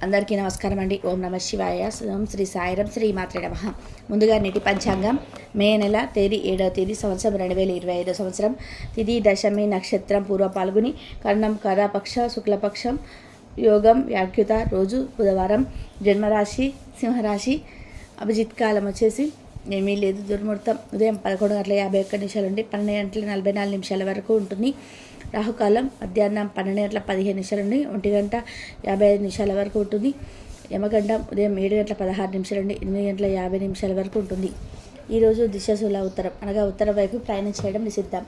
అందరికీ నమస్కారం అండి. ఓం నమ శివాయ. ఓం శ్రీ సాయిరం శ్రీ మాత్రే నమః. ముందుగా నేటి పంచాంగం మే నెల తేదీ 7వ తేదీ సంవత్సరం 2025 సంవత్సరం. తిథి దశమి, నక్షత్రం పూర్వ పాల్గొని, కర్ణం కరాపక్ష, శుక్లపక్షం, యోగం వ్యాఖ్యుత, రోజు బుధవారం, జన్మరాశి సింహరాశి. అభిజిత్ కాలం వచ్చేసి ఏమీ లేదు. దుర్ముహూర్తం ఉదయం 11:51 నుండి 12:44 వరకు ఉంటుంది. రాహుకాలం మధ్యాహ్నం 12:15 నుండి 1:55 వరకు ఉంటుంది. యమగండం ఉదయం 7:16 నుండి 8:50 వరకు ఉంటుంది. ఈరోజు దిశశూల ఉత్తరం అనగా ఉత్తరం వైపు ప్రయాణం చేయడం నిషిద్ధం.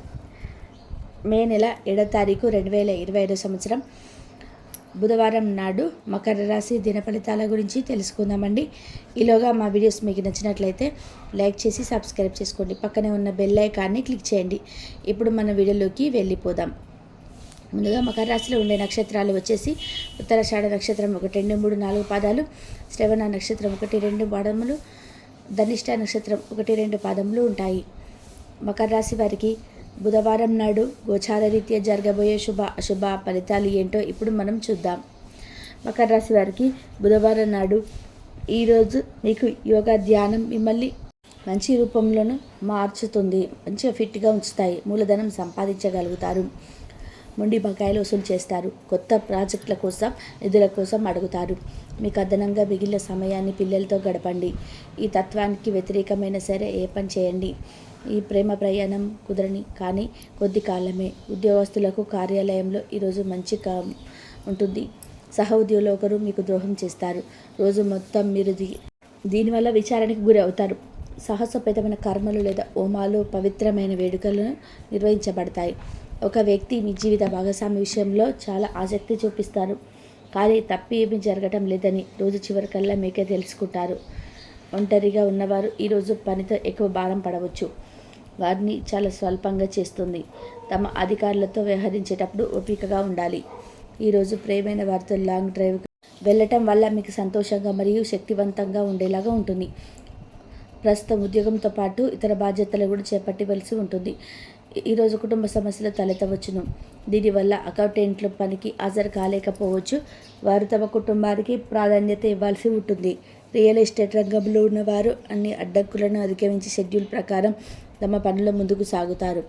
మే నెల 7వ తారీఖు 2025 సంవత్సరం బుధవారం నాడు మకర రాశి దిన ఫలితాల గురించి తెలుసుకుందామండి. ఈలోగా మా వీడియోస్ మీకు నచ్చినట్లయితే లైక్ చేసి సబ్స్క్రైబ్ చేసుకోండి. పక్కనే ఉన్న బెల్ ఐకాన్ని క్లిక్ చేయండి. ఇప్పుడు మన వీడియోలోకి వెళ్ళిపోదాం. ముందుగా మకర రాశిలో ఉండే నక్షత్రాలు వచ్చేసి ఉత్తరాషాఢ నక్షత్రం 1, 2, 3, 4 పాదాలు, శ్రవణ నక్షత్రం 1, 2 పాదములు, ధనిష్ట నక్షత్రం 1, 2 పాదములు ఉంటాయి. మకర రాశి వారికి బుధవారం నాడు గోచార రీత్యా జరగబోయే శుభ అశుభ ఫలితాలు ఏంటో ఇప్పుడు మనం చూద్దాం. మకర రాశి వారికి బుధవారం నాడు ఈరోజు మీకు యోగా ధ్యానం మిమ్మల్ని మంచి రూపంలోనూ మార్చుతుంది. మంచిగా ఫిట్గా ఉంచుతాయి. మూలధనం సంపాదించగలుగుతారు. మొండి బకాయిలు వసూలు చేస్తారు. కొత్త ప్రాజెక్టుల కోసం నిధుల కోసం అడుగుతారు. మీకు అదనంగా మిగిలిన సమయాన్ని పిల్లలతో గడపండి. ఈ తత్వానికి వ్యతిరేకమైన సరే ఏ పని చేయండి. ఈ ప్రేమ ప్రయాణం కుదరని కానీ కొద్ది కాలమే. ఉద్యోగస్తులకు కార్యాలయంలో ఈరోజు మంచి ఉంటుంది. సహ ఉద్యోగులు ఒకరు మీకు ద్రోహం చేస్తారు. రోజు మొత్తం మీరు దీనివల్ల విచారణకు గురి అవుతారు. సాహసోపేతమైన కర్మలు లేదా హోమాలు, పవిత్రమైన వేడుకలను నిర్వహించబడతాయి. ఒక వ్యక్తి మీ జీవిత భాగస్వామి విషయంలో చాలా ఆసక్తి చూపిస్తారు, కానీ తప్పి ఏమీ జరగటం లేదని రోజు చివరికల్లా మీకే తెలుసుకుంటారు. ఒంటరిగా ఉన్నవారు ఈరోజు పనితో ఎక్కువ భారం పడవచ్చు. వారిని చాలా స్వల్పంగా చేస్తుంది. తమ అధికారులతో వ్యవహరించేటప్పుడు ఓపికగా ఉండాలి. ఈరోజు ప్రేమైన వారితో లాంగ్ డ్రైవ్ వెళ్ళటం వల్ల మీకు సంతోషంగా మరియు శక్తివంతంగా ఉండేలాగా ఉంటుంది. ప్రస్తుతం ఉద్యోగంతో పాటు ఇతర బాధ్యతలు కూడా చేపట్టవలసి ఉంటుంది. ఈరోజు కుటుంబ సమస్యలు తలెత్తవచ్చును. దీనివల్ల అకౌంటెంట్లు పనికి హాజరు కాలేకపోవచ్చు. వారు తమ కుటుంబానికి ప్రాధాన్యత ఇవ్వాల్సి ఉంటుంది. రియల్ ఎస్టేట్ రంగంలో ఉన్నవారు అన్ని అడ్డంకులను అధిగమించి షెడ్యూల్ ప్రకారం తమ పనుల ముందుకు సాగుతారు.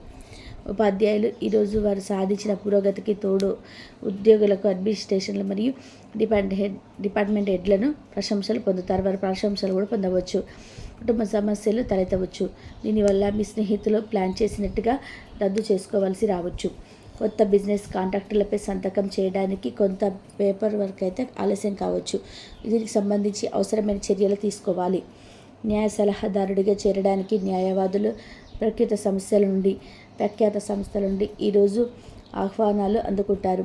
ఉపాధ్యాయులు ఈరోజు వారు సాధించిన పురోగతికి తోడు ఉద్యోగులకు అడ్మినిస్ట్రేషన్లు మరియు డిపార్ట్మెంట్ హెడ్లను ప్రశంసలు పొందుతారు. వారి ప్రశంసలు కూడా పొందవచ్చు. కుటుంబ సమస్యలు తలెత్తవచ్చు. దీనివల్ల మీ స్నేహితులు ప్లాన్ చేసినట్టుగా రద్దు చేసుకోవాల్సి రావచ్చు. కొత్త బిజినెస్ కాంట్రాక్టులపై సంతకం చేయడానికి కొంత పేపర్ వర్క్ అయితే ఆలస్యం కావచ్చు. దీనికి సంబంధించి అవసరమైన చర్యలు తీసుకోవాలి. న్యాయ సలహాదారుడిగా చేరడానికి న్యాయవాదులు ప్రఖ్యాత సంస్థల నుండి ఈరోజు ఆహ్వానాలు అందుకుంటారు.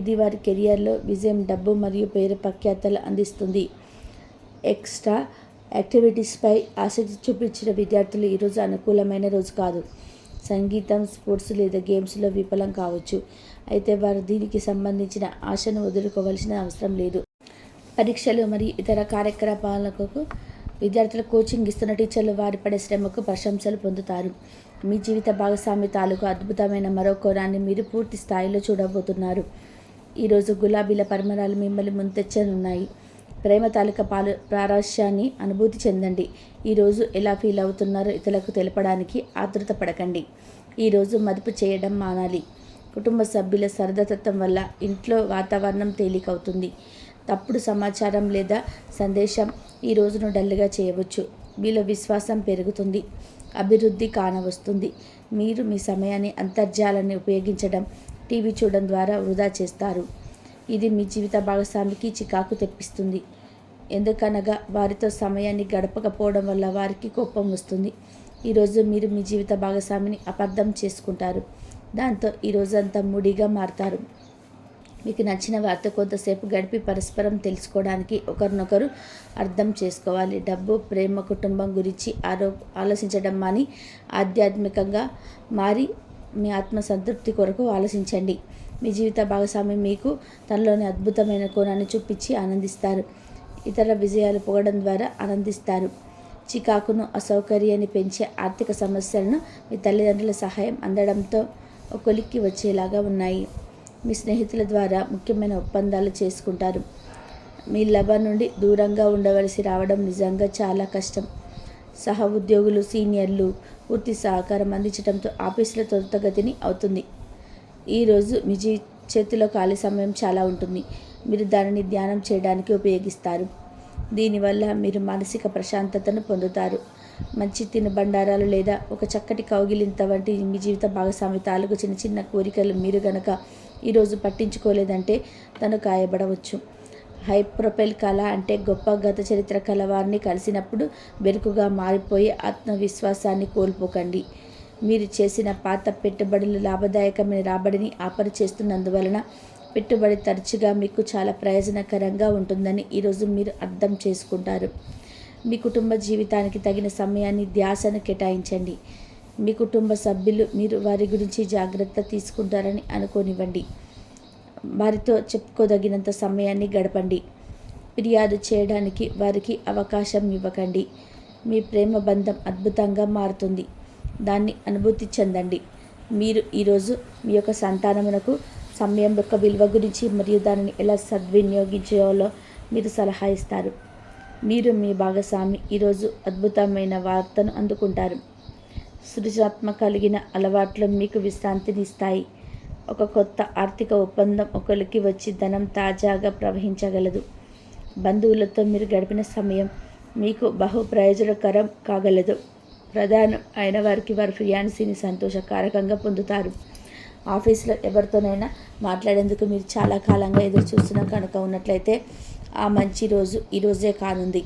ఇది వారి కెరియర్లో విజయం, డబ్బు మరియు పేరు ప్రఖ్యాతలు అందిస్తుంది. ఎక్స్ట్రా యాక్టివిటీస్పై ఆసక్తి చూపించిన విద్యార్థులు ఈరోజు అనుకూలమైన రోజు కాదు. సంగీతం, స్పోర్ట్స్ లేదా గేమ్స్లో విఫలం కావచ్చు. అయితే వారు దీనికి సంబంధించిన ఆశను వదులుకోవాల్సిన అవసరం లేదు. పరీక్షలు మరియు ఇతర కార్యకలాపాలకు విద్యార్థుల కోచింగ్ ఇస్తున్న టీచర్లు వారి పడే శ్రమకు ప్రశంసలు పొందుతారు. మీ జీవిత భాగస్వామి తాలూకు అద్భుతమైన మరో కోణాన్ని మీరు పూర్తి స్థాయిలో చూడబోతున్నారు. ఈరోజు గులాబీల పరిమళాలు మిమ్మల్ని ముంచెత్తనున్నాయి. ప్రేమ తాలూకా ప్రారస్యాన్ని అనుభూతి చెందండి. ఈరోజు ఎలా ఫీల్ అవుతున్నారో ఇతరులకు తెలపడానికి ఆతృత పడకండి. ఈరోజు మదుపు చేయడం మానాలి. కుటుంబ సభ్యుల సరదతత్వం వల్ల ఇంట్లో వాతావరణం తేలికవుతుంది. తప్పుడు సమాచారం లేదా సందేశం ఈ రోజును డల్గా చేయవచ్చు. మీలో విశ్వాసం పెరుగుతుంది. అభివృద్ధి కానవస్తుంది. మీరు మీ సమయాన్ని అంతర్జాలాన్ని ఉపయోగించడం, టీవీ చూడడం ద్వారా వృధా చేస్తారు. ఇది మీ జీవిత భాగస్వామికి చికాకు తెప్పిస్తుంది. ఎందుకనగా వారితో సమయాన్ని గడపకపోవడం వల్ల వారికి కోపం వస్తుంది. ఈరోజు మీరు మీ జీవిత భాగస్వామిని అపార్థం చేసుకుంటారు. దాంతో ఈరోజంతా మూడీగా మారుతారు. మీకు నచ్చిన వారితో కొంతసేపు గడిపి పరస్పరం తెలుసుకోవడానికి ఒకరినొకరు అర్థం చేసుకోవాలి. డబ్బు, ప్రేమ, కుటుంబం గురించి ఆలోచించడం మాని ఆధ్యాత్మికంగా మారి మీ ఆత్మసంతృప్తి కొరకు ఆలోచించండి. మీ జీవిత భాగస్వామి మీకు తనలోని అద్భుతమైన కోణాన్ని చూపించి ఆనందిస్తారు. ఇతర విజయాలు పొగడం ద్వారా ఆనందిస్తారు. చికాకును, అసౌకర్యాన్ని పెంచే ఆర్థిక సమస్యలను మీ తల్లిదండ్రుల సహాయం అందడంతో కొలిక్కి వచ్చేలాగా ఉన్నాయి. మీ స్నేహితుల ద్వారా ముఖ్యమైన ఒప్పందాలు చేసుకుంటారు. మీ లవ నుండి దూరంగా ఉండవలసి రావడం నిజంగా చాలా కష్టం. సహ ఉద్యోగులు, సీనియర్లు పూర్తి సహకారం అందించడంతో ఆఫీసులో త్వరితగతిని అవుతుంది. ఈరోజు మీ చేతిలో ఖాళీ సమయం చాలా ఉంటుంది. మీరు దానిని ధ్యానం చేయడానికి ఉపయోగిస్తారు. దీనివల్ల మీరు మానసిక ప్రశాంతతను పొందుతారు. మంచి తినుబండారాలు లేదా ఒక చక్కటి కౌగిలింత వంటి మీ జీవిత భాగస్వామి తాలూకు చిన్న చిన్న కోరికలు మీరు గనక ఈరోజు పట్టించుకోలేదంటే తను గాయపడవచ్చు. హై ప్రొఫైల్ కళ అంటే గొప్ప గత చరిత్ర కలవారిని కలిసినప్పుడు బెరుకుగా మారిపోయే ఆత్మవిశ్వాసాన్ని కోల్పోకండి. మీరు చేసిన పాత పెట్టుబడులు లాభదాయకమైన రాబడిని ఆఫర్ చేస్తున్నందువలన పెట్టుబడి తరచుగా మీకు చాలా ప్రయోజనకరంగా ఉంటుందని ఈరోజు మీరు అర్థం చేసుకుంటారు. మీ కుటుంబ జీవితానికి తగిన సమయాన్ని, ధ్యాసను కేటాయించండి. మీ కుటుంబ సభ్యులు మీరు వారి గురించి జాగ్రత్త తీసుకుంటారని అనుకోనివ్వండి. వారితో చెప్పుకోదగినంత సమయాన్ని గడపండి. ఫిర్యాదు చేయడానికి వారికి అవకాశం ఇవ్వకండి. మీ ప్రేమ బంధం అద్భుతంగా మారుతుంది. దాన్ని అనుభూతి చెందండి. మీరు ఈరోజు మీ యొక్క సంతానమునకు సమయం యొక్క విలువ గురించి మరియు దానిని ఎలా సద్వినియోగించాలో మీరు సలహా ఇస్తారు. మీరు మీ భాగస్వామి ఈరోజు అద్భుతమైన వార్తను అందుకుంటారు. సృజనాత్మక కలిగిన అలవాట్లు మీకు విశ్రాంతినిస్తాయి. ఒక కొత్త ఆర్థిక ఒప్పందం ఒకరికి వచ్చి ధనం తాజాగా ప్రవహించగలదు. బంధువులతో మీరు గడిపిన సమయం మీకు బహు ప్రయోజనకరం కాగలదు. ప్రధానం అయిన వారికి వారి ఫియాన్సీని సంతోషకారకంగా పొందుతారు. ఆఫీస్లో ఎవరితోనైనా మాట్లాడేందుకు మీరు చాలా కాలంగా ఎదురు చూస్తున్న కనుక ఉన్నట్లయితే ఆ మంచి రోజు ఈరోజే కానుంది.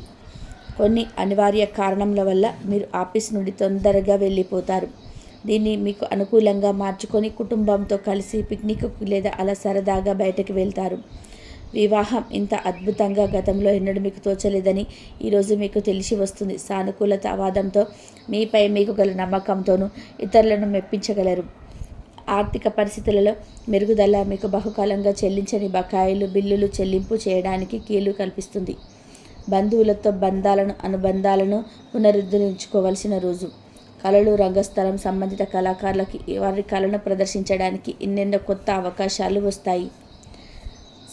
కొన్ని అనివార్య కారణముల వల్ల మీరు ఆఫీస్ నుండి తొందరగా వెళ్ళిపోతారు. దీన్ని మీకు అనుకూలంగా మార్చుకొని కుటుంబంతో కలిసి పిక్నిక్ లేదా అలా సరదాగా బయటకు వెళ్తారు. వివాహం ఇంత అద్భుతంగా గతంలో ఎన్నడూ మీకు తోచలేదని ఈరోజు మీకు తెలిసి వస్తుంది. సానుకూలత వాదంతో మీపై మీకు గల నమ్మకంతోనూ ఇతరులను మెప్పించగలరు. ఆర్థిక పరిస్థితులలో మెరుగుదల మీకు బహుకాలంగా చెల్లించని బకాయిలు, బిల్లులు చెల్లింపు చేయడానికి కీలు కల్పిస్తుంది. బంధువులతో అనుబంధాలను పునరుద్ధరించుకోవలసిన రోజు. కళలు, రంగస్థలం సంబంధిత కళాకారులకి వారి కళను ప్రదర్శించడానికి ఎన్నెన్నో కొత్త అవకాశాలు వస్తాయి.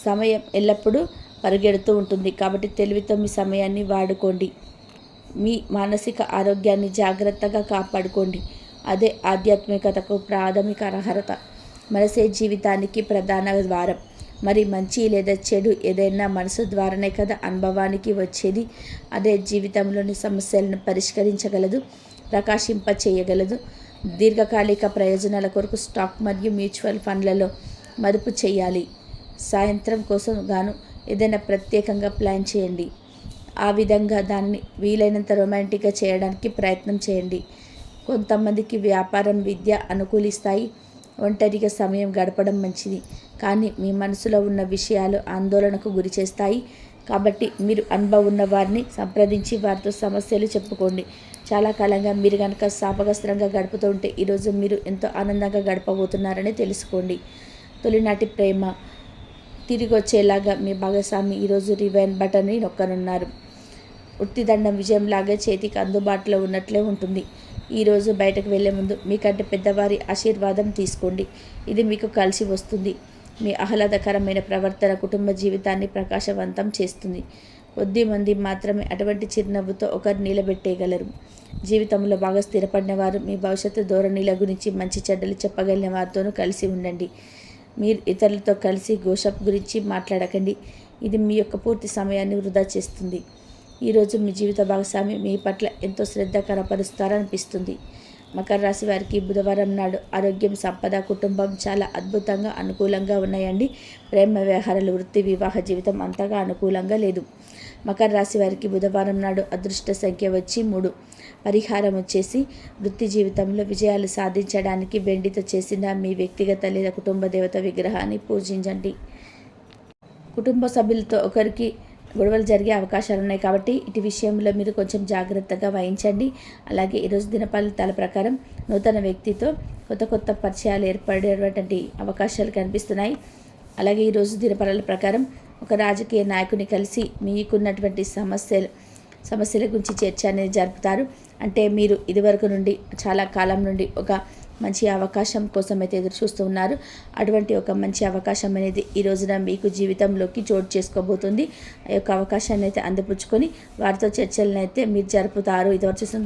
సమయం ఎల్లప్పుడూ పరిగెడుతూ ఉంటుంది కాబట్టి తెలివితో మీ సమయాన్ని వాడుకోండి. మీ మానసిక ఆరోగ్యాన్ని జాగ్రత్తగా కాపాడుకోండి. అదే ఆధ్యాత్మికతకు ప్రాథమిక అర్హత. మనసే జీవితానికి ప్రధాన ద్వారం. మరి మంచి లేదా చెడు ఏదైనా మనసు ద్వారానే కదా అనుభవానికి వచ్చేది. అదే జీవితంలోని సమస్యలను పరిష్కరించగలదు, ప్రకాశింప చేయగలదు. దీర్ఘకాలిక ప్రయోజనాల కొరకు స్టాక్ మరియు మ్యూచువల్ ఫండ్లలో మదుపు చేయాలి. సాయంత్రం కోసం గాను ఏదైనా ప్రత్యేకంగా ప్లాన్ చేయండి. ఆ విధంగా దాన్ని వీలైనంత రొమాంటిక్గా చేయడానికి ప్రయత్నం చేయండి. కొంతమందికి వ్యాపారం, విద్య అనుకూలిస్తాయి. ఒంటరిగా సమయం గడపడం మంచిది. కానీ మీ మనసులో ఉన్న విషయాలు ఆందోళనకు గురి చేస్తాయి. కాబట్టి మీరు అనుభవం ఉన్న వారిని సంప్రదించి వారితో సమస్యలు చెప్పుకోండి. చాలా కాలంగా మీరు కనుక శాపగ్రస్తంగా గడుపుతూ ఉంటే ఈరోజు మీరు ఎంతో ఆనందంగా గడపబోతున్నారని తెలుసుకోండి. తొలినాటి ప్రేమ తిరిగి వచ్చేలాగా మీ భాగస్వామి ఈరోజు రివైన్ బటన్ని నొక్కనున్నారు. వృత్తిదండం విజయంలాగా చేతికి అందుబాటులో ఉన్నట్లే ఉంటుంది. ఈరోజు బయటకు వెళ్లే ముందు మీకంటే పెద్దవారి ఆశీర్వాదం తీసుకోండి. ఇది మీకు కలిసి వస్తుంది. మీ ఆహ్లాదకరమైన ప్రవర్తన కుటుంబ జీవితాన్ని ప్రకాశవంతం చేస్తుంది. కొద్ది మంది మాత్రమే అటువంటి చిరునవ్వుతో ఒకరు నిలబెట్టేయగలరు. జీవితంలో బాగా స్థిరపడిన వారు మీ భవిష్యత్తు ధోరణిల గురించి మంచి చెడ్డలు చెప్పగలిగిన వారితోనూ కలిసి ఉండండి. మీరు ఇతరులతో కలిసి గోషప్ గురించి మాట్లాడకండి. ఇది మీ యొక్క పూర్తి సమయాన్ని వృధా చేస్తుంది. ఈరోజు మీ జీవిత భాగస్వామి మీ పట్ల ఎంతో శ్రద్ధ కనపరుస్తారనిపిస్తుంది. మకర రాశి వారికి బుధవారం నాడు ఆరోగ్యం, సంపద, కుటుంబం చాలా అద్భుతంగా అనుకూలంగా ఉన్నాయండి. ప్రేమ వ్యవహారాలు, వృత్తి, వివాహ జీవితం అంతగా అనుకూలంగా లేదు. మకర రాశి వారికి బుధవారం నాడు అదృష్ట సంఖ్య వచ్చి 3. పరిహారం వచ్చేసి వృత్తి జీవితంలో విజయాలు సాధించడానికి వెండితో చేసిన మీ వ్యక్తిగత లేదా కుటుంబ దేవత విగ్రహాన్ని పూజించండి. కుటుంబ సభ్యులతో ఒకరికి గొడవలు జరిగే అవకాశాలు ఉన్నాయి కాబట్టి ఇటు విషయంలో మీరు కొంచెం జాగ్రత్తగా వహించండి. అలాగే ఈరోజు దినఫలితాల ప్రకారం నూతన వ్యక్తితో కొత్త పరిచయాలు ఏర్పడేటువంటి అవకాశాలు కనిపిస్తున్నాయి. అలాగే ఈరోజు దినఫలాల ప్రకారం ఒక రాజకీయ నాయకుని కలిసి మీకున్నటువంటి సమస్యల గురించి చర్చ అనేది జరుపుతారు. అంటే మీరు ఇదివరకు నుండి చాలా కాలం నుండి ఒక మంచి అవకాశం కోసం అయితే ఎదురు చూస్తూ ఉన్నారు. అటువంటి ఒక మంచి అవకాశం అనేది ఈ రోజున మీకు జీవితంలోకి చోటు చేసుకోబోతుంది. ఆ యొక్క అవకాశాన్ని అయితే అందిపుచ్చుకొని వారితో చర్చలను అయితే మీరు జరుపుతారు. ఇదివరకు చూసిన